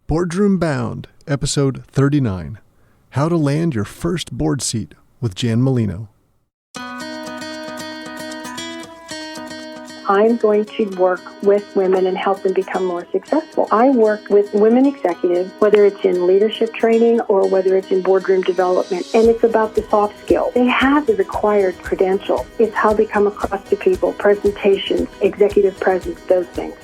Boardroom Bound, Episode 39, How to Land Your First Board Seat with Jan Molino. I'm going to work with women and help them become more successful. I work with women executives, whether it's in leadership training or whether it's in boardroom development, and it's about the soft skills. They have the required credentials. It's how they come across to people, presentations, executive presence, those things.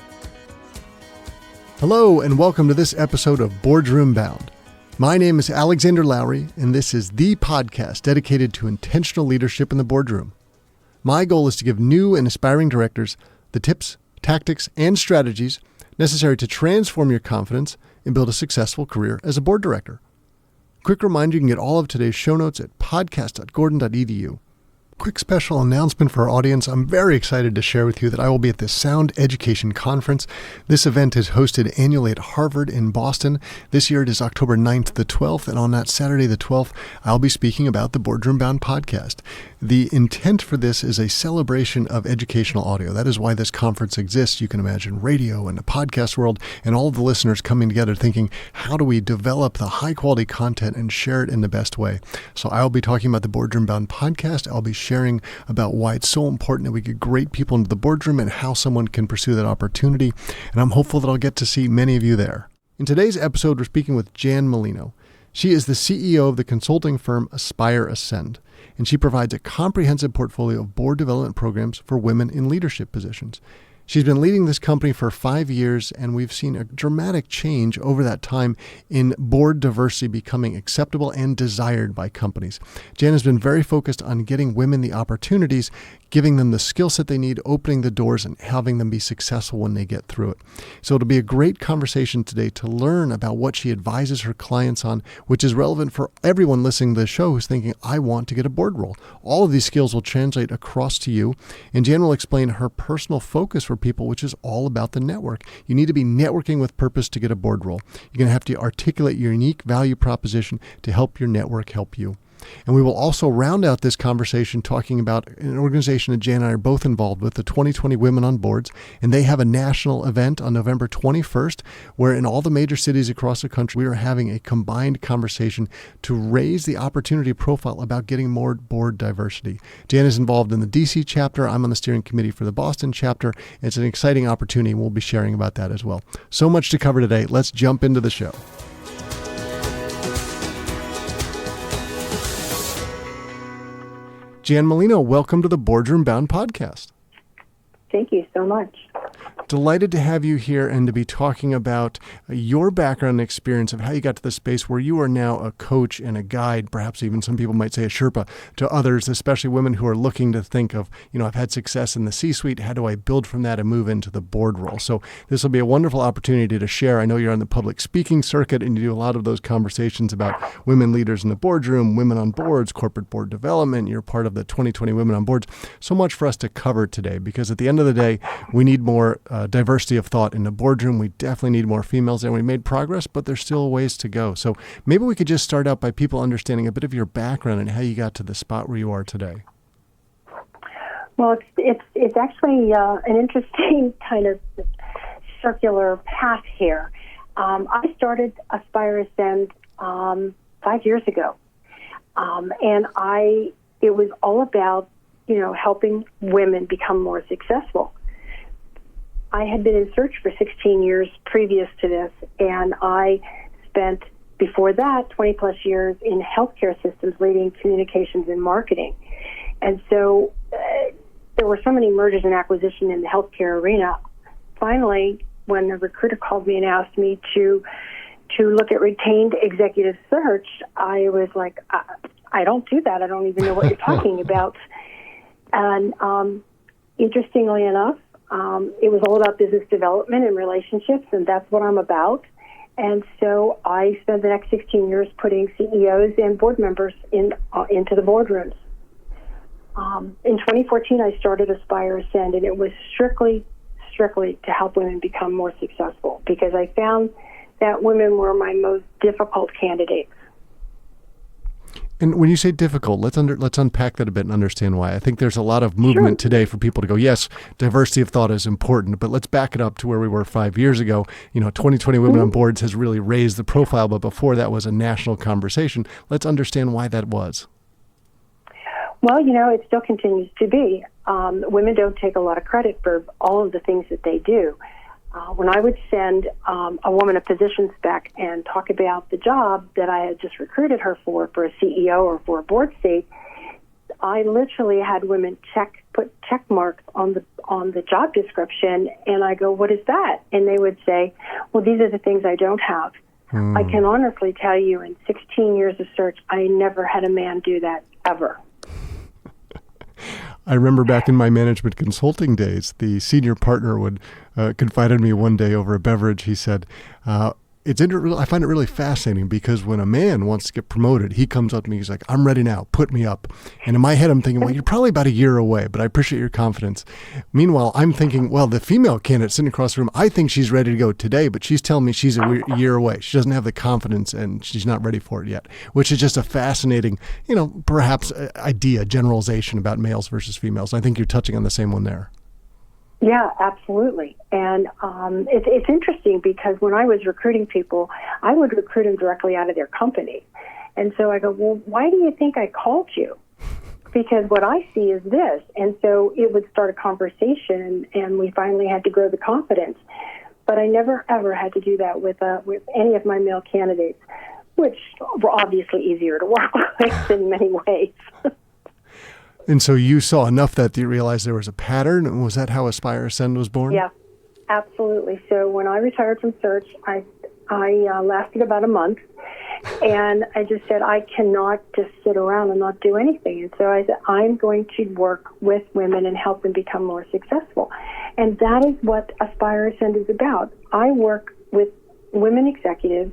Hello, and welcome to this episode of Boardroom Bound. My name is Alexander Lowry, and this is the podcast dedicated to intentional leadership in the boardroom. My goal is to give new and aspiring directors the tips, tactics, and strategies necessary to transform your confidence and build a successful career as a board director. Quick reminder, you can get all of today's show notes at podcast.gordon.edu. Quick special announcement for our audience. I'm very excited to share with you that I will be at the Sound Education Conference. This event is hosted annually at Harvard in Boston. This year it is October 9th to the 12th, and on that Saturday the 12th, I'll be speaking about the Boardroom Bound podcast. The intent for this is a celebration of educational audio. That is why this conference exists. You can imagine radio and the podcast world and all of the listeners coming together thinking, how do we develop the high quality content and share it in the best way? So I'll be talking about the Boardroom Bound podcast. I'll be sharing about why it's so important that we get great people into the boardroom and how someone can pursue that opportunity. And I'm hopeful that I'll get to see many of you there. In today's episode, we're speaking with Jan Molino. She is the CEO of the consulting firm Aspire Ascend, and she provides a comprehensive portfolio of board development programs for women in leadership positions. She's been leading this company for 5 years, and we've seen a dramatic change over that time in board diversity becoming acceptable and desired by companies. Jan has been very focused on getting women the opportunities, giving them the skill set they need, opening the doors, and having them be successful when they get through it. So it'll be a great conversation today to learn about what she advises her clients on, which is relevant for everyone listening to the show who's thinking, I want to get a board role. All of these skills will translate across to you, and Jan will explain her personal focus for people, which is all about the network. You need to be networking with purpose to get a board role. You're going to have to articulate your unique value proposition to help your network help you. And we will also round out this conversation talking about an organization that Jan and I are both involved with, the 2020 Women on Boards, and they have a national event on November 21st, where in all the major cities across the country, we are having a combined conversation to raise the opportunity profile about getting more board diversity. Jan is involved in the DC chapter. I'm on the steering committee for the Boston chapter. It's an exciting opportunity, and we'll be sharing about that as well. So much to cover today. Let's jump into the show. Jan Molino, welcome to the Boardroom Bound podcast. Thank you so much. Delighted to have you here and to be talking about your background and experience of how you got to the space where you are now a coach and a guide, perhaps even some people might say a Sherpa, to others, especially women who are looking to think of, I've had success in the C-suite. How do I build from that and move into the board role? So this will be a wonderful opportunity to share. I know you're on the public speaking circuit and you do a lot of those conversations about women leaders in the boardroom, women on boards, corporate board development. You're part of the 2020 Women on Boards. So much for us to cover today, because at the end of the day, we need more diversity of thought in the boardroom. We definitely need more females, and we made progress, but there's still ways to go. So maybe we could just start out by people understanding a bit of your background and how you got to the spot where you are today. Well, it's actually an interesting kind of circular path here. I started Aspire Ascend 5 years ago, and it was all about helping women become more successful. I had been in search for 16 years previous to this, and I spent, before that, 20 plus years in healthcare systems leading communications and marketing. And so there were so many mergers and acquisitions in the healthcare arena. Finally, when the recruiter called me and asked me to look at retained executive search, I was like, I don't do that. I don't even know what you're talking about. And interestingly enough, it was all about business development and relationships, and that's what I'm about. And so I spent the next 16 years putting CEOs and board members into the boardrooms. In 2014, I started Aspire Ascend, and it was strictly to help women become more successful, because I found that women were my most difficult candidates. And when you say difficult, let's unpack that a bit and understand why. I think there's a lot of movement today for people to go, yes, diversity of thought is important, but let's back it up to where we were 5 years ago. 2020 Women on Boards has really raised the profile, but before that was a national conversation. Let's understand why that was. Well, it still continues to be. Women don't take a lot of credit for all of the things that they do. When I would send a woman a position spec and talk about the job that I had just recruited her for a CEO or for a board seat, I literally had women put check marks on the job description, and I go, "What is that?" And they would say, "Well, these are the things I don't have." I can honestly tell you, in 16 years of search, I never had a man do that ever. I remember back in my management consulting days, the senior partner would confide in me one day over a beverage. He said, I find it really fascinating because when a man wants to get promoted, he comes up to me, he's like, "I'm ready now, put me up." And in my head, I'm thinking, well, you're probably about a year away, but I appreciate your confidence. Meanwhile, I'm thinking, well, the female candidate sitting across the room, I think she's ready to go today, but she's telling me she's a year away. She doesn't have the confidence and she's not ready for it yet, which is just a fascinating, perhaps idea, generalization about males versus females. I think you're touching on the same one there. Yeah, absolutely. And it's interesting because when I was recruiting people, I would recruit them directly out of their company. And so I go, "Well, why do you think I called you?" Because what I see is this. And so it would start a conversation, and we finally had to grow the confidence. But I never, ever had to do that with any of my male candidates, which were obviously easier to work with in many ways. And so you saw enough that you realized there was a pattern, and was that how Aspire Ascend was born? Yeah, absolutely. So when I retired from search, I lasted about a month, and I just said, I cannot just sit around and not do anything. And so I said, I'm going to work with women and help them become more successful. And that is what Aspire Ascend is about. I work with women executives,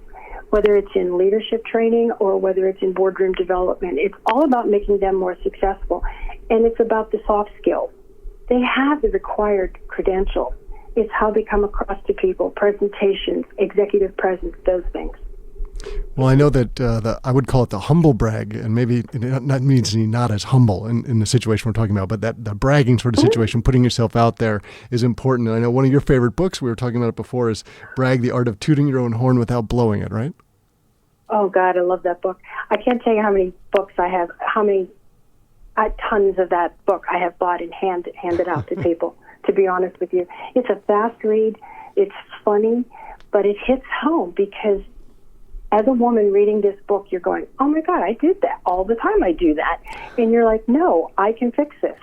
whether it's in leadership training or whether it's in boardroom development. It's all about making them more successful. And it's about the soft skills. They have the required credentials. It's how they come across to people, presentations, executive presence, those things. Well, I know that I would call it the humble brag, and maybe that means you're not as humble in the situation we're talking about, but that the bragging sort of situation, putting yourself out there is important. And I know one of your favorite books, we were talking about it before, is Brag, the Art of Tooting Your Own Horn Without Blowing It, right? Oh, God, I love that book. I can't tell you how many books I have, tons of that book I have bought and handed out to people, to be honest with you. It's a fast read, it's funny, but it hits home because as a woman reading this book, you're going, "Oh my God, I did that all the time. I do that." And you're like, "No, I can fix this."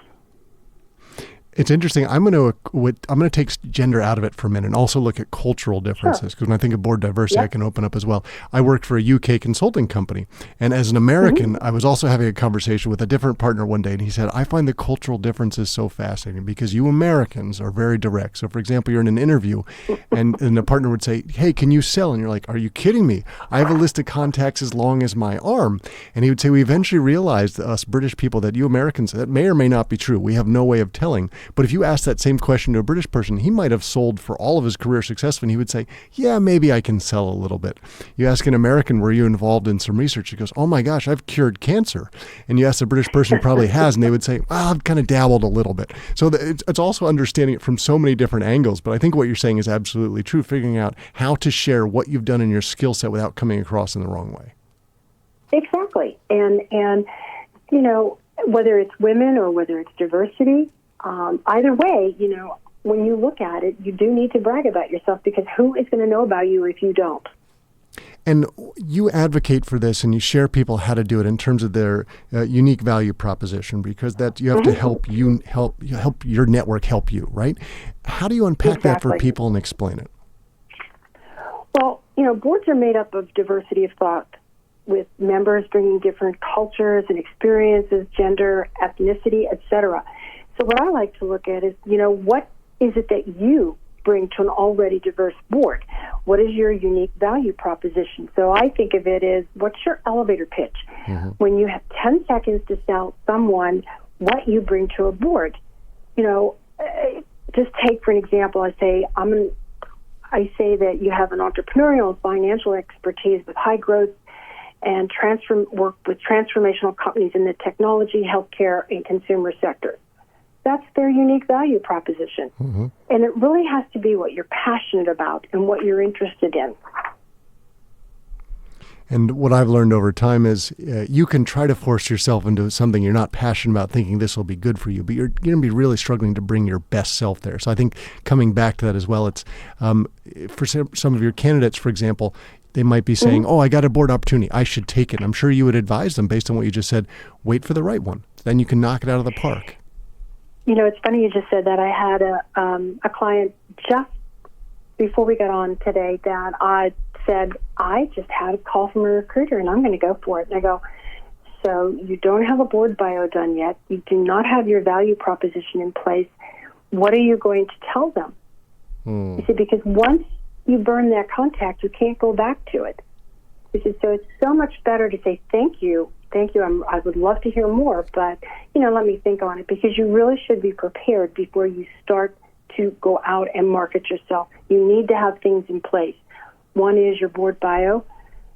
It's interesting. I'm going to take gender out of it for a minute and also look at cultural differences, because when I think of board diversity, I can open up as well. I worked for a UK consulting company, and as an American, I was also having a conversation with a different partner one day, and he said, "I find the cultural differences so fascinating because you Americans are very direct. So, for example, you're in an interview, and the partner would say, 'Hey, can you sell?' And you're like, 'Are you kidding me? I have a list of contacts as long as my arm.' And he would say, 'We eventually realized, us British people, that you Americans, that may or may not be true. We have no way of telling. But if you ask that same question to a British person, he might have sold for all of his career successfully, and he would say, 'Yeah, maybe I can sell a little bit.' You ask an American, 'Were you involved in some research?' He goes, 'Oh my gosh, I've cured cancer.' And you ask a British person who probably has, and they would say, 'Well, I've kind of dabbled a little bit.' So it's also understanding it from so many different angles. But I think what you're saying is absolutely true, figuring out how to share what you've done in your skill set without coming across in the wrong way. Exactly. And whether it's women or whether it's diversity, either way, when you look at it, you do need to brag about yourself, because who is going to know about you if you don't? And you advocate for this, and you share people how to do it in terms of their unique value proposition, because that you have to help your network help you, right? How do you unpack that for people and explain it? Well, boards are made up of diversity of thought, with members bringing different cultures and experiences, gender, ethnicity, etc. So what I like to look at is, what is it that you bring to an already diverse board? What is your unique value proposition? So I think of it as, what's your elevator pitch? When you have 10 seconds to sell someone what you bring to a board. Just take, for an example, I say that you have an entrepreneurial and financial expertise with high growth and work with transformational companies in the technology, healthcare, and consumer sectors. That's their unique value proposition. Mm-hmm. And it really has to be what you're passionate about and what you're interested in. And what I've learned over time is you can try to force yourself into something you're not passionate about, thinking this will be good for you, but you're going to be really struggling to bring your best self there. So I think coming back to that as well, it's for some of your candidates, for example, they might be saying, I got a board opportunity, I should take it. And I'm sure you would advise them, based on what you just said, wait for the right one. Then you can knock it out of the park. You know, it's funny you just said that. I had a client just before we got on today that I said, I just had a call from a recruiter and I'm going to go for it. And I go, so you don't have a board bio done yet. You do not have your value proposition in place. What are you going to tell them? He said, because once you burn that contact, you can't go back to it. He said, so it's so much better to say, thank you. I would love to hear more, but, let me think on it, because you really should be prepared before you start to go out and market yourself. You need to have things in place. One is your board bio.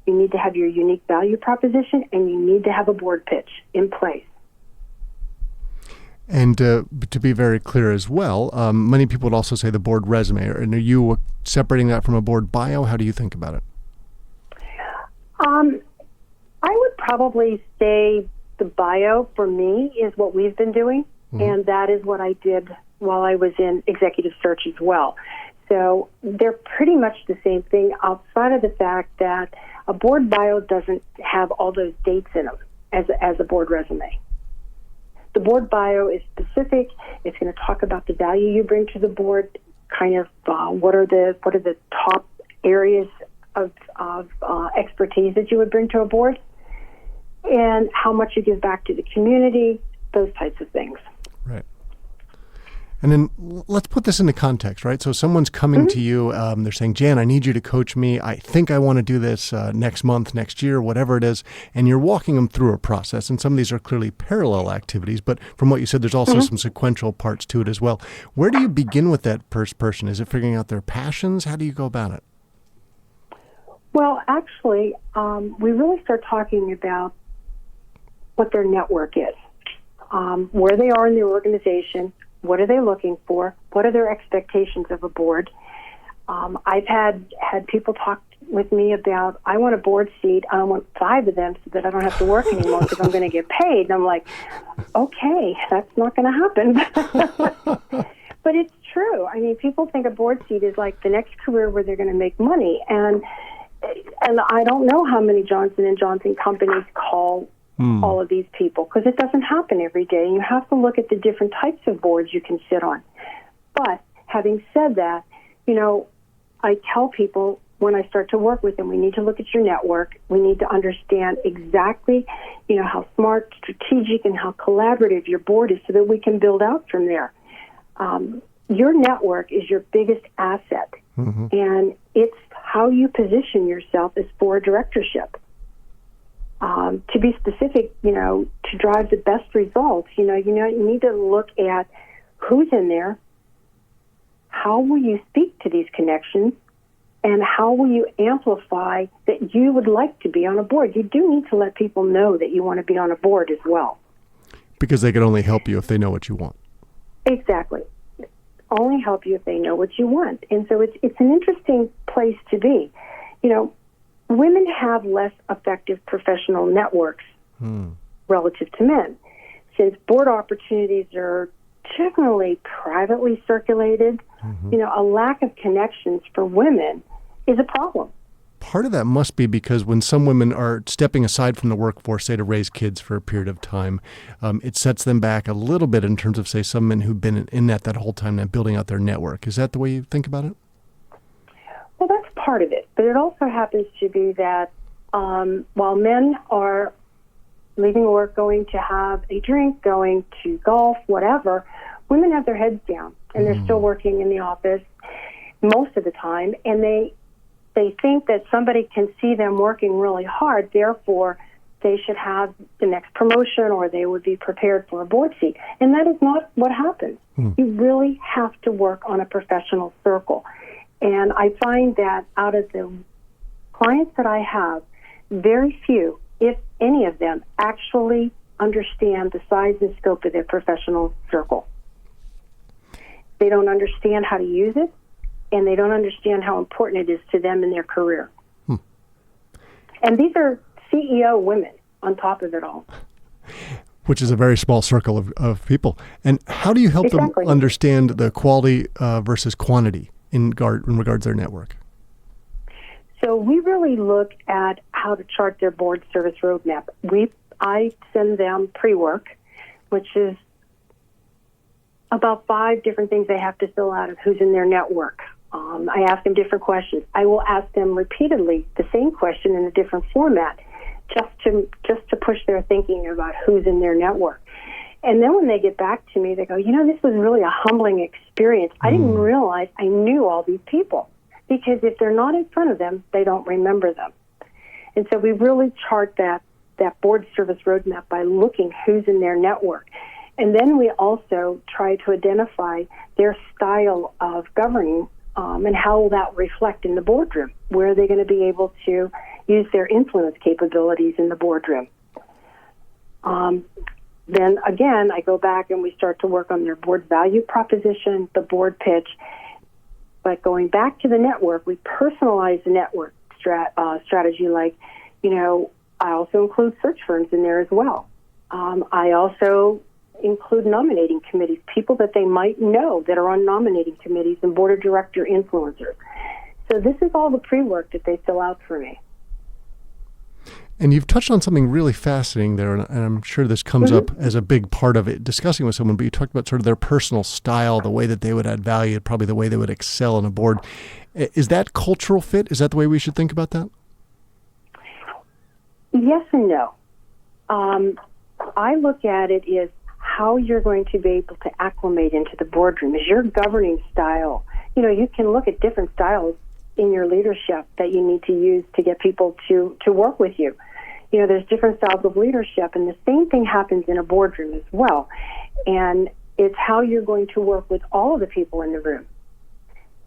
You need to have your unique value proposition, and you need to have a board pitch in place. And to be very clear as well, many people would also say the board resume. And are you separating that from a board bio? How do you think about it? I would probably say the bio for me is what we've been doing, and that is what I did while I was in executive search as well. So they're pretty much the same thing, outside of the fact that a board bio doesn't have all those dates in them as a board resume. The board bio is specific. It's going to talk about the value you bring to the board, kind of what are the top areas of expertise that you would bring to a board, and how much you give back to the community, those types of things. Right. And then let's put this into context, right? So someone's coming to you, they're saying, Jan, I need you to coach me. I think I want to do this next month, next year, whatever it is. And you're walking them through a process. And some of these are clearly parallel activities. But from what you said, there's also some sequential parts to it as well. Where do you begin with that first person? Is it figuring out their passions? How do you go about it? Well, actually, we really start talking about what their network is, where they are in the organization. What are they looking for? What are their expectations of a board? I've had people talk with me about, I want a board seat. I want 5 of them so that I don't have to work anymore because I'm going to get paid. And I'm like, okay, that's not going to happen. But it's true. I mean, people think a board seat is like the next career where they're going to make money. And I don't know how many Johnson & Johnson companies call all of these people, because it doesn't happen every day. You have to look at the different types of boards you can sit on. But having said that, I tell people when I start to work with them, we need to look at your network. We need to understand exactly, how smart, strategic, and how collaborative your board is so that we can build out from there. Your network is your biggest asset, and it's how you position yourself as board directorship. To be specific, to drive the best results, you need to look at who's in there, how will you speak to these connections, and how will you amplify that you would like to be on a board. You do need to let people know that you want to be on a board as well. Because they can only help you if they know what you want. Exactly. Only help you if they know what you want. And so it's an interesting place to be. Women have less effective professional networks relative to men, since board opportunities are generally privately circulated. A lack of connections for women is a problem. Part of that must be because when some women are stepping aside from the workforce, say to raise kids for a period of time, it sets them back a little bit in terms of, say, some men who've been in that whole time and building out their network. Is that the way you think about it? Well, that's part of it. But it also happens to be that while men are leaving work, going to have a drink, going to golf, whatever, women have their heads down, and they're still working in the office most of the time, and they think that somebody can see them working really hard, therefore they should have the next promotion or they would be prepared for a board seat. And that is not what happens. You really have to work on a professional circle. And I find that out of the clients that I have, very few, if any of them, actually understand the size and scope of their professional circle. They don't understand how to use it, and they don't understand how important it is to them in their career. And these are CEO women on top of it all. Which is a very small circle of people. And how do you help them understand the quality versus quantity in regards to their network? So we really look at how to chart their board service roadmap. I send them pre-work, which is about 5 different things they have to fill out of who's in their network. I ask them different questions. I will ask them repeatedly the same question in a different format, just to push their thinking about who's in their network. And then when they get back to me, they go, this was really a humbling experience. I didn't realize I knew all these people, because if they're not in front of them, they don't remember them. And so we really chart that board service roadmap by looking who's in their network. And then we also try to identify their style of governing, and how will that reflect in the boardroom? Where are they going to be able to use their influence capabilities in the boardroom? Then again, I go back and we start to work on their board value proposition, the board pitch. But going back to the network, we personalize the network strategy. Like, I also include search firms in there as well. I also include nominating committees, people that they might know that are on nominating committees and board of director influencers. So this is all the pre-work that they fill out for me. And you've touched on something really fascinating there, and I'm sure this comes up as a big part of it, discussing with someone, but you talked about sort of their personal style, the way that they would add value, probably the way they would excel on a board. Is that cultural fit? Is that the way we should think about that? Yes and no. I look at it as how you're going to be able to acclimate into the boardroom. Is your governing style, you can look at different styles in your leadership that you need to use to get people to work with you. There's different styles of leadership, and the same thing happens in a boardroom as well. And it's how you're going to work with all of the people in the room.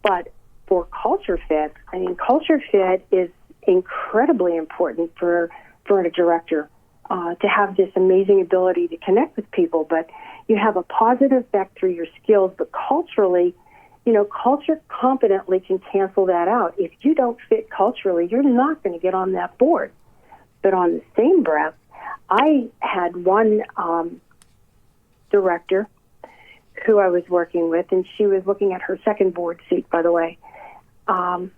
But for culture fit, culture fit is incredibly important for a director to have this amazing ability to connect with people. But you have a positive effect through your skills, but culturally, culture competently can cancel that out. If you don't fit culturally, you're not going to get on that board. But on the same breath, I had one director who I was working with, and she was looking at her second board seat, by the way. And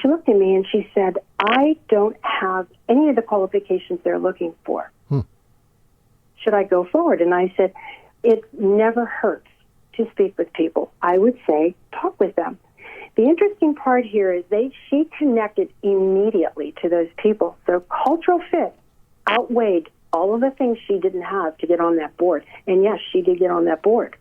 she looked at me and she said, I don't have any of the qualifications they're looking for. Should I go forward? And I said, it never hurts to speak with people. I would say, talk with them. The interesting part here is she connected immediately to those people. So cultural fit outweighed all of the things she didn't have to get on that board. And yes, she did get on that board.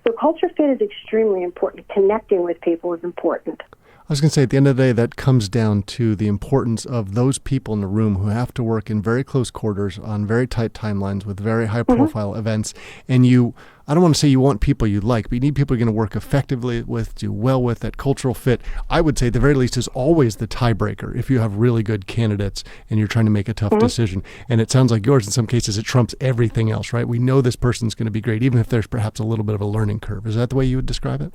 So culture fit is extremely important. Connecting with people is important. I was going to say, at the end of the day, that comes down to the importance of those people in the room who have to work in very close quarters on very tight timelines with very high-profile events. And I don't want to say you want people you like, but you need people you're going to work effectively with, do well with. That cultural fit, I would say, at the very least, is always the tiebreaker if you have really good candidates and you're trying to make a tough decision. And it sounds like yours, in some cases, it trumps everything else, right? We know this person's going to be great, even if there's perhaps a little bit of a learning curve. Is that the way you would describe it?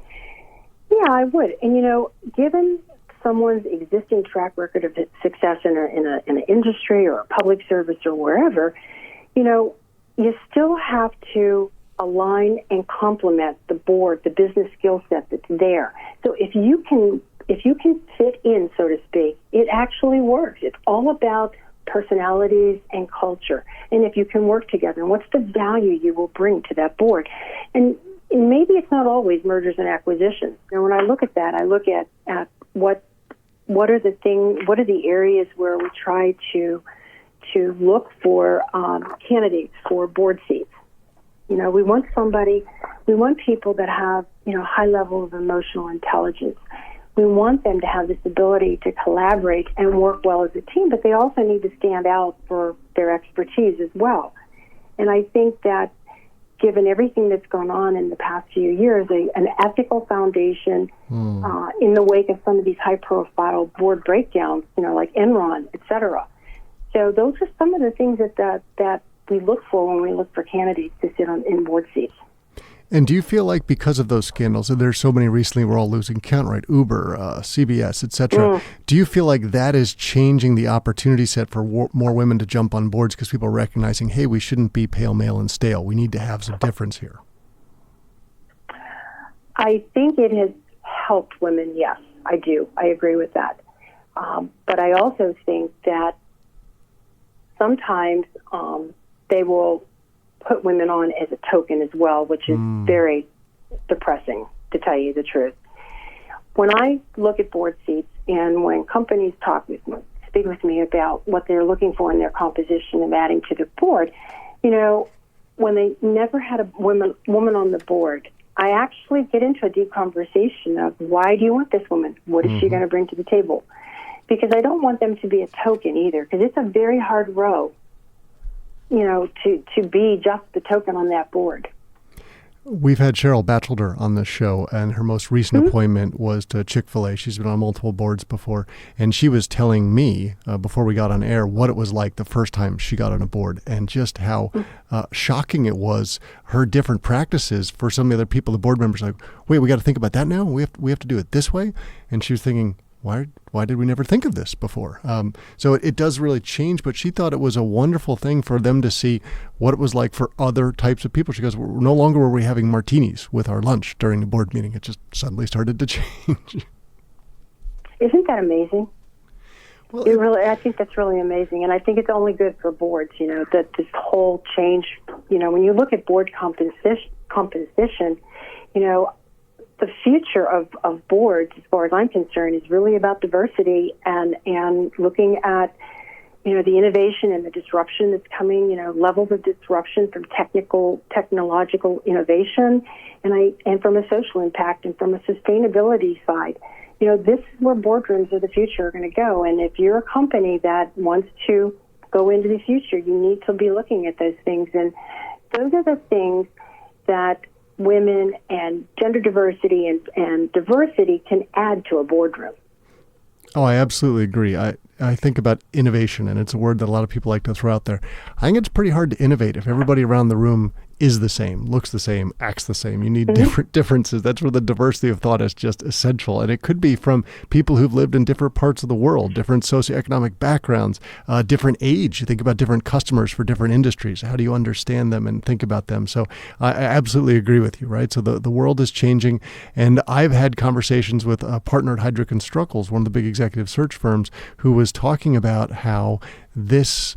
Yeah, I would. And, given someone's existing track record of success in an industry or a public service or wherever, you still have to align and complement the board, the business skill set that's there. So if you can fit in, so to speak, it actually works. It's all about personalities and culture. And if you can work together, and what's the value you will bring to that board? And maybe it's not always mergers and acquisitions. And when I look at that, I look at what are the areas where we try to look for candidates for board seats. We want people that have, high level of emotional intelligence. We want them to have this ability to collaborate and work well as a team, but they also need to stand out for their expertise as well. And I think that given everything that's gone on in the past few years, an ethical foundation in the wake of some of these high-profile board breakdowns, like Enron, et cetera. So those are some of the things that we look for when we look for candidates to sit in board seats. And do you feel like because of those scandals, and there's so many recently we're all losing count, right? Uber, CBS, et cetera. Do you feel like that is changing the opportunity set for more women to jump on boards because people are recognizing, hey, we shouldn't be pale, male, and stale. We need to have some difference here. I think it has helped women, yes, I do. I agree with that. But I also think that sometimes they will put women on as a token as well, which is very depressing, to tell you the truth. When I look at board seats and when companies speak with me about what they're looking for in their composition of adding to the board, when they never had a woman on the board, I actually get into a deep conversation of, why do you want this woman? What is she going to bring to the table? Because I don't want them to be a token either, because it's a very hard row, to be just the token on that board. We've had Cheryl Bachelder on the show, and her most recent appointment was to Chick-fil-A. She's been on multiple boards before, and she was telling me before we got on air what it was like the first time she got on a board, and just how shocking it was, her different practices for some of the other people, the board members, like, wait, we got to think about that now? We have to do it this way? And she was thinking, why did we never think of this before? So it does really change, but she thought it was a wonderful thing for them to see what it was like for other types of people. She goes, no longer were we having martinis with our lunch during the board meeting. It just suddenly started to change. Isn't that amazing? Well, I think that's really amazing, and I think it's only good for boards, that this whole change, when you look at board composition, the future of boards, as far as I'm concerned, is really about diversity and looking at, the innovation and the disruption that's coming, levels of disruption from technological innovation, and from a social impact and from a sustainability side. This is where boardrooms of the future are going to go. And if you're a company that wants to go into the future, you need to be looking at those things. And those are the things that women and gender diversity and diversity can add to a boardroom. Oh, I absolutely agree. I think about innovation, and it's a word that a lot of people like to throw out there. I think it's pretty hard to innovate if everybody around the room is the same, looks the same, acts the same. You need different differences. That's where the diversity of thought is just essential. And it could be from people who've lived in different parts of the world, different socioeconomic backgrounds, different age. You think about different customers for different industries. How do you understand them and think about them? So I absolutely agree with you, right? So the world is changing. And I've had conversations with a partner at Heidrick & Struggles, one of the big executive search firms, who was talking about how this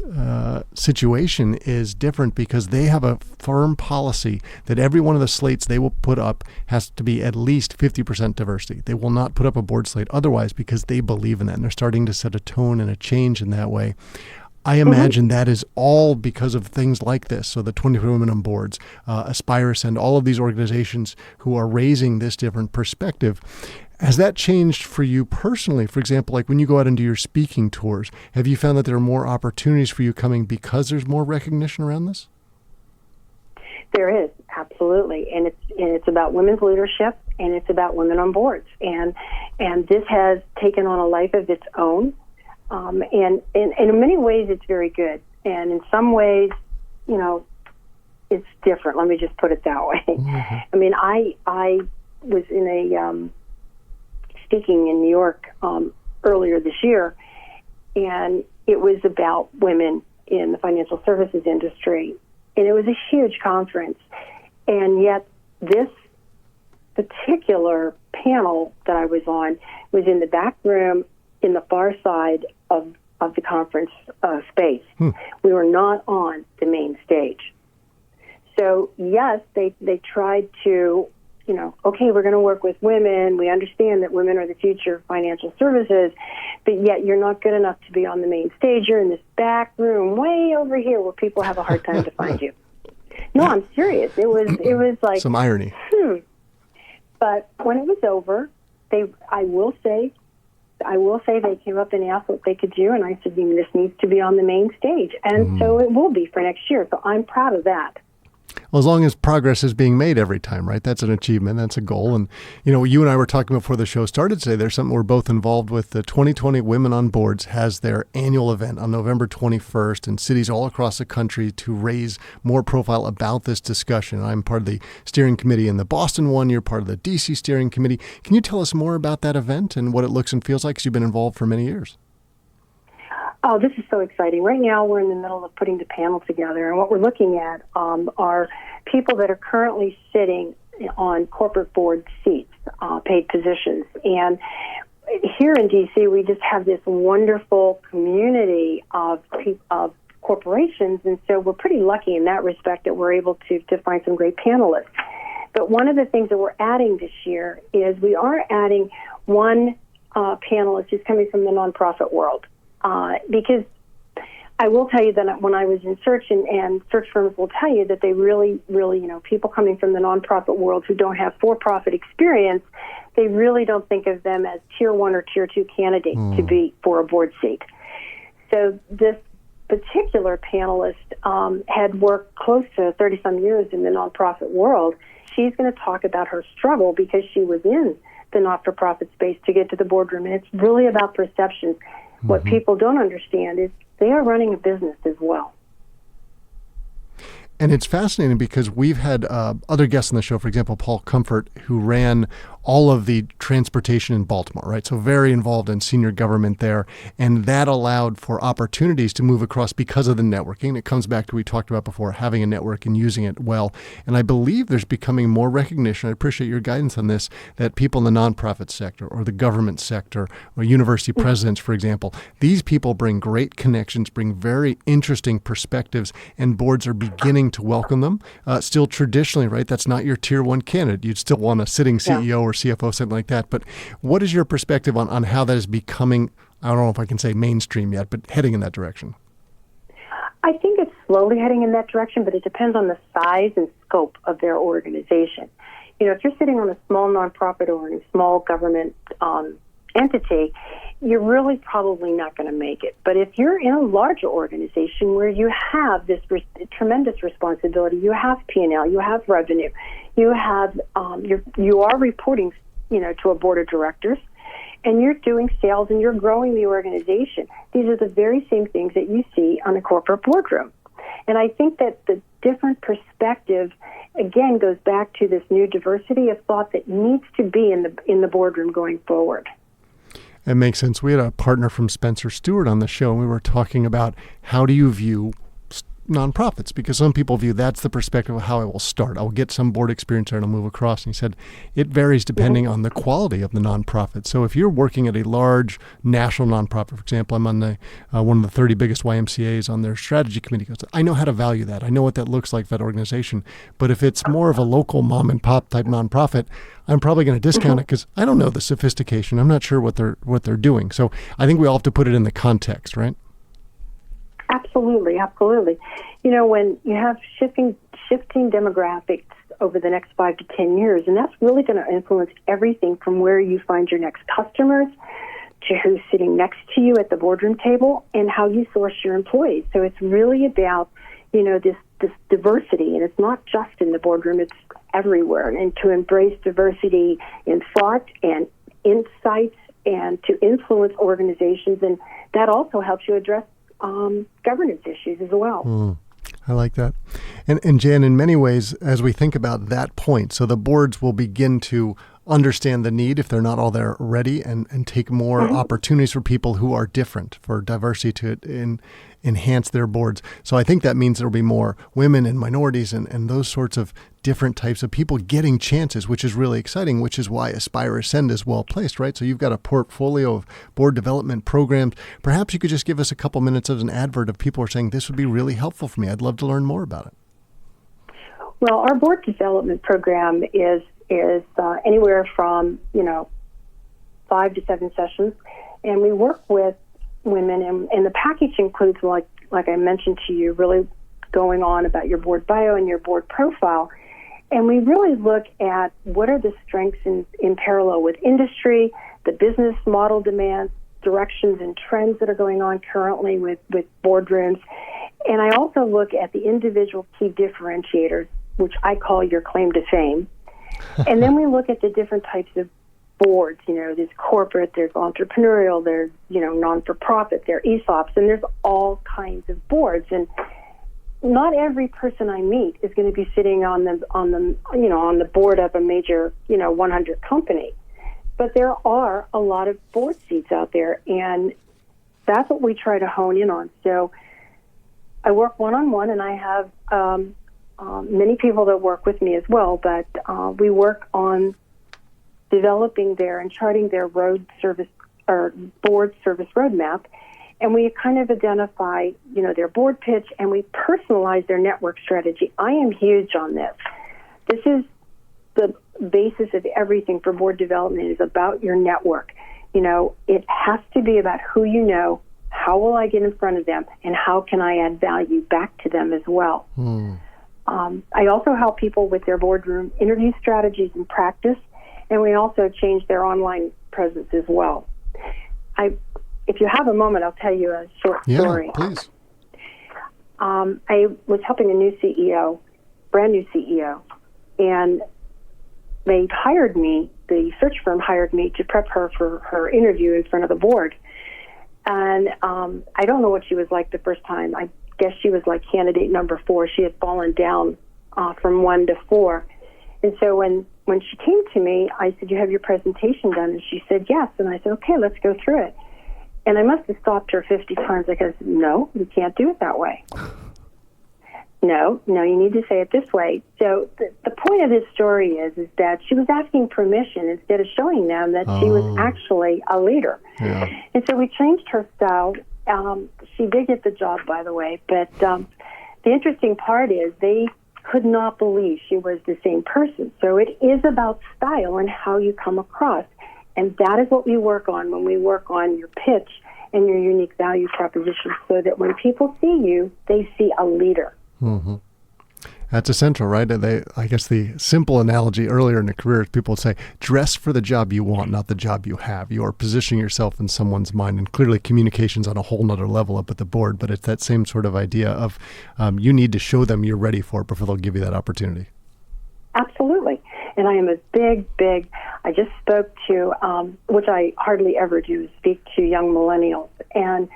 situation is different because they have a firm policy that every one of the slates they will put up has to be at least 50% diversity. They will not put up a board slate otherwise because they believe in that, and they're starting to set a tone and a change in that way. I imagine that is all because of things like this. So the 20 Women on Boards, Aspire and all of these organizations who are raising this different perspective. Has that changed for you personally? For example, like when you go out and do your speaking tours, have you found that there are more opportunities for you coming because there's more recognition around this? There is, absolutely. And it's about women's leadership, and it's about women on boards. And this has taken on a life of its own. And in many ways, it's very good. And in some ways, it's different. Let me just put it that way. Mm-hmm. I mean, I was in a speaking in New York earlier this year, and it was about women in the financial services industry. And it was a huge conference. And yet this particular panel that I was on was in the back room in the far side of the conference space. We were not on the main stage. So, yes, they tried to, okay, we're going to work with women. We understand that women are the future of financial services, but yet you're not good enough to be on the main stage. You're in this back room way over here where people have a hard time to find you. No, I'm serious. It was like some irony. But when it was over, I will say they came up and asked what they could do, and I said, this needs to be on the main stage. And so it will be for next year. So I'm proud of that. Well, as long as progress is being made every time, right? That's an achievement. That's a goal. And, you and I were talking before the show started today. There's something we're both involved with. The 2020 Women on Boards has their annual event on November 21st in cities all across the country to raise more profile about this discussion. I'm part of the steering committee in the Boston one. You're part of the DC steering committee. Can you tell us more about that event and what it looks and feels like? Because you've been involved for many years. Oh, this is so exciting. Right now, we're in the middle of putting the panel together, and what we're looking at are people that are currently sitting on corporate board seats, paid positions. And here in D.C., we just have this wonderful community of corporations, and so we're pretty lucky in that respect that we're able to find some great panelists. But one of the things that we're adding this year is we are adding one panelist who's coming from the nonprofit world. Because I will tell you that when I was in search, and search firms will tell you that they really, people coming from the nonprofit world who don't have for-profit experience, they really don't think of them as tier 1 or tier 2 candidates to be for a board seat. So this particular panelist had worked close to 30-some years in the nonprofit world. She's going to talk about her struggle because she was in the not-for-profit space to get to the boardroom, and it's really about perceptions. What people don't understand is they are running a business as well. And it's fascinating because we've had other guests on the show, for example, Paul Comfort, who ran all of the transportation in Baltimore, right? So very involved in senior government there. And that allowed for opportunities to move across because of the networking. It comes back to what we talked about before, having a network and using it well. And I believe there's becoming more recognition, I appreciate your guidance on this, that people in the nonprofit sector or the government sector or university presidents, for example, these people bring great connections, bring very interesting perspectives, and boards are beginning to welcome them. Still traditionally, right, that's not your tier 1 candidate. You'd still want a sitting CEO or CFO, something like that. But what is your perspective on how that is becoming, I don't know if I can say mainstream yet, but heading in that direction? I think it's slowly heading in that direction, but it depends on the size and scope of their organization. If you're sitting on a small nonprofit or a small government entity, you're really probably not going to make it. But if you're in a larger organization where you have this tremendous responsibility, you have P&L, you have revenue, you have you are reporting, to a board of directors, and you're doing sales and you're growing the organization. These are the very same things that you see on a corporate boardroom. And I think that the different perspective, again, goes back to this new diversity of thought that needs to be in the boardroom going forward. It makes sense. We had a partner from Spencer Stewart on the show, and we were talking about how do you view nonprofits, because some people view that's the perspective of how I will start. I'll get some board experience there and I'll move across. And he said it varies depending on the quality of the nonprofit. So if you're working at a large national nonprofit, for example, I'm on the one of the 30 biggest YMCAs on their strategy committee. I know how to value that. I know what that looks like for that organization. But if it's more of a local mom and pop type nonprofit, I'm probably going to discount it because I don't know the sophistication. I'm not sure what they're doing. So I think we all have to put it in the context, right? Absolutely. When you have shifting demographics over the next 5 to 10 years, and that's really going to influence everything from where you find your next customers to who's sitting next to you at the boardroom table and how you source your employees. So it's really about, this diversity, and it's not just in the boardroom, it's everywhere. And to embrace diversity in thought and insights and to influence organizations, and that also helps you address governance issues as well. I like that. And Jan, in many ways, as we think about that point, so the boards will begin to understand the need, if they're not all there already, and take more opportunities for people who are different, for diversity to enhance their boards. So I think that means there'll be more women and minorities and those sorts of different types of people getting chances, which is really exciting, which is why Aspire Ascend is well placed, right? So you've got a portfolio of board development programs. Perhaps you could just give us a couple minutes of an advert of people who are saying, this would be really helpful for me. I'd love to learn more about it. Well, our board development program is anywhere from 5 to 7 sessions, and we work with women, and the package includes, like I mentioned to you, really going on about your board bio and your board profile, and we really look at what are the strengths in parallel with industry, the business model demands, directions and trends that are going on currently with boardrooms, and I also look at the individual key differentiators which I call your claim to fame. And then we look at the different types of boards. There's corporate, there's entrepreneurial, there's, non-for-profit, there are ESOPs, and there's all kinds of boards. And not every person I meet is going to be sitting on the board of a major, 100 company. But there are a lot of board seats out there, and that's what we try to hone in on. So I work one-on-one, and I have many people that work with me as well, but we work on developing and charting their road service or board service roadmap, and we kind of identify, their board pitch, and we personalize their network strategy. I am huge on this. This is the basis of everything for board development, is about your network. It has to be about who you know, how will I get in front of them, and how can I add value back to them as well. I also help people with their boardroom interview strategies and practice, and we also change their online presence as well. If you have a moment, I'll tell you a short story. Yeah, please. I was helping a new CEO, brand new CEO, and they hired me, the search firm hired me to prep her for her interview in front of the board. And I don't know what she was like the first time. I guess she was like candidate number 4. She had fallen down from 1 to 4. And so when she came to me, I said, "You have your presentation done?" And she said, "Yes." And I said, "Okay, let's go through it." And I must have stopped her 50 times because, "No, you can't do it that way. No, you need to say it this way." So the point of this story is that she was asking permission instead of showing them that she was actually a leader. Yeah. And so we changed her style. She did get the job, by the way, but the interesting part is they could not believe she was the same person. So it is about style and how you come across. And that is what we work on when we work on your pitch and your unique value proposition, so that when people see you, they see a leader. Mm-hmm. That's essential, right? I guess the simple analogy earlier in the career is people would say, dress for the job you want, not the job you have. You are positioning yourself in someone's mind, and clearly communication's on a whole nother level up at the board, but it's that same sort of idea of you need to show them you're ready for it before they'll give you that opportunity. Absolutely. And I am a big, I just spoke to, which I hardly ever do, speak to young millennials. And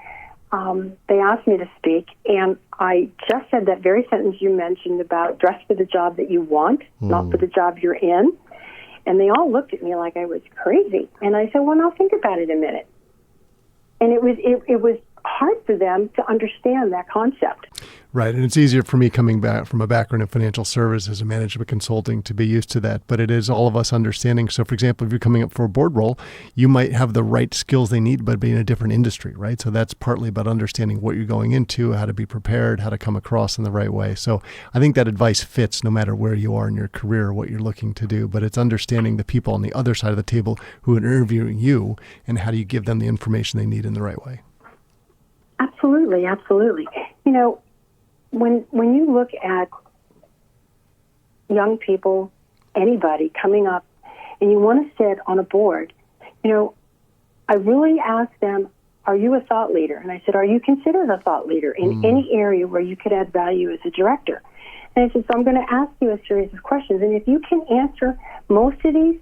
they asked me to speak, and I just said that very sentence you mentioned about dress for the job that you want, not for the job you're in. And they all looked at me like I was crazy. And I said, "Well, now think about it a minute." And it was hard for them to understand that concept. Right. And it's easier for me coming back from a background in financial services and management consulting to be used to that. But it is all of us understanding. So, for example, if you're coming up for a board role, you might have the right skills they need, but be in a different industry, right? So that's partly about understanding what you're going into, how to be prepared, how to come across in the right way. So I think that advice fits no matter where you are in your career, what you're looking to do. But it's understanding the people on the other side of the table who are interviewing you, and how do you give them the information they need in the right way. Absolutely, absolutely. When you look at young people, anybody coming up, and you want to sit on a board, I really ask them, "Are you a thought leader?" And I said, "Are you considered a thought leader in any area where you could add value as a director?" And I said, "So I'm going to ask you a series of questions, and if you can answer most of these,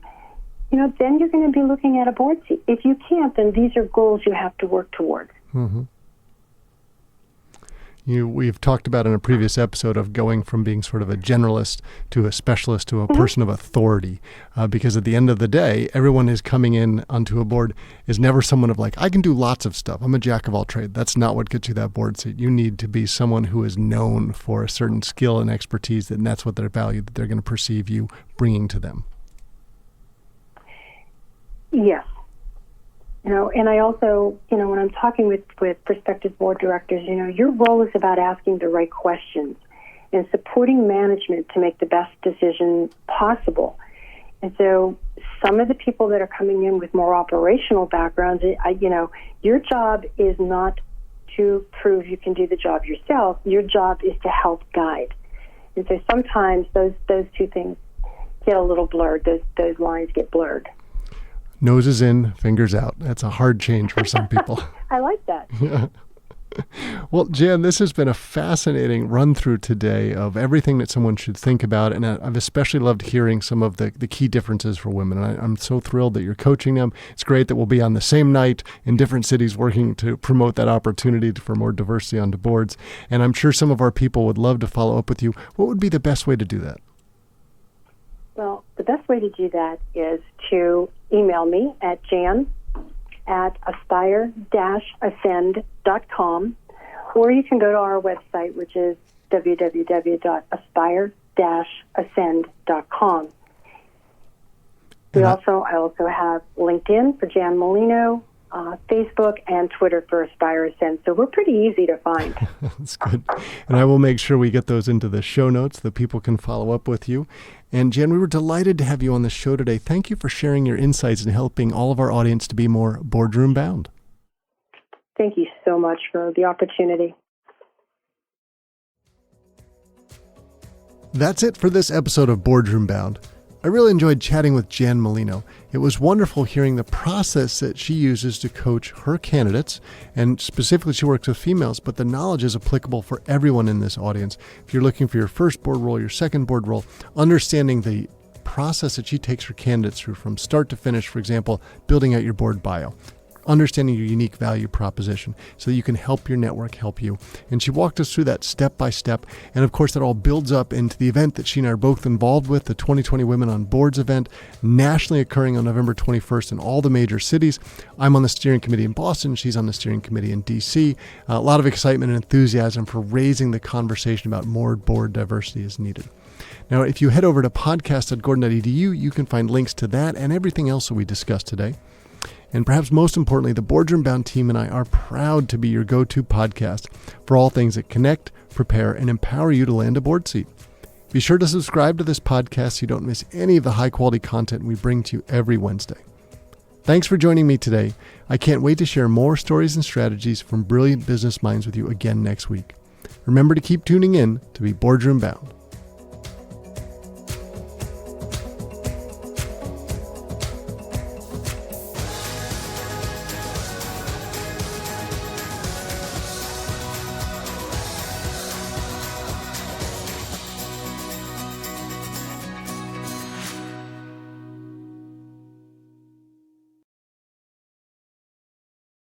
then you're going to be looking at a board seat. If you can't, then these are goals you have to work towards." Mm-hmm. We've talked about in a previous episode of going from being sort of a generalist to a specialist to a person of authority, because at the end of the day, everyone is coming in onto a board is never someone of like, I can do lots of stuff. I'm a jack of all trades. That's not what gets you that board seat. You need to be someone who is known for a certain skill and expertise, and that's what their value that they're going to perceive you bringing to them. Yes. And I also, when I'm talking with prospective board directors, your role is about asking the right questions and supporting management to make the best decision possible. And so some of the people that are coming in with more operational backgrounds, your job is not to prove you can do the job yourself. Your job is to help guide. And so sometimes those two things get a little blurred. Those lines get blurred. Noses in, fingers out. That's a hard change for some people. I like that. Yeah. Well, Jan, this has been a fascinating run through today of everything that someone should think about. And I've especially loved hearing some of the key differences for women. And I'm so thrilled that you're coaching them. It's great that we'll be on the same night in different cities working to promote that opportunity for more diversity onto boards. And I'm sure some of our people would love to follow up with you. What would be the best way to do that? Well, the best way to do that is to email me at jan@aspire-ascend.com, or you can go to our website, which is www.aspire-ascend.com. I also have LinkedIn for Jan Molino, Facebook, and Twitter for Aspire Ascend. So we're pretty easy to find. That's good. And I will make sure we get those into the show notes so that people can follow up with you. And Jan, we were delighted to have you on the show today. Thank you for sharing your insights and helping all of our audience to be more boardroom bound. Thank you so much for the opportunity. That's it for this episode of Boardroom Bound. I really enjoyed chatting with Jan Molino. It was wonderful hearing the process that she uses to coach her candidates, and specifically she works with females, but the knowledge is applicable for everyone in this audience. If you're looking for your first board role, your second board role, understanding the process that she takes her candidates through from start to finish, for example, building out your board bio, understanding your unique value proposition so that you can help your network help you. And she walked us through that step by step. And of course, that all builds up into the event that she and I are both involved with, the 2020 Women on Boards event, nationally occurring on November 21st in all the major cities. I'm on the steering committee in Boston. She's on the steering committee in DC. A lot of excitement and enthusiasm for raising the conversation about more board diversity is needed. Now, if you head over to podcast.gordon.edu, you can find links to that and everything else that we discussed today. And perhaps most importantly, the Boardroom Bound team and I are proud to be your go-to podcast for all things that connect, prepare, and empower you to land a board seat. Be sure to subscribe to this podcast so you don't miss any of the high-quality content we bring to you every Wednesday. Thanks for joining me today. I can't wait to share more stories and strategies from brilliant business minds with you again next week. Remember to keep tuning in to be Boardroom Bound.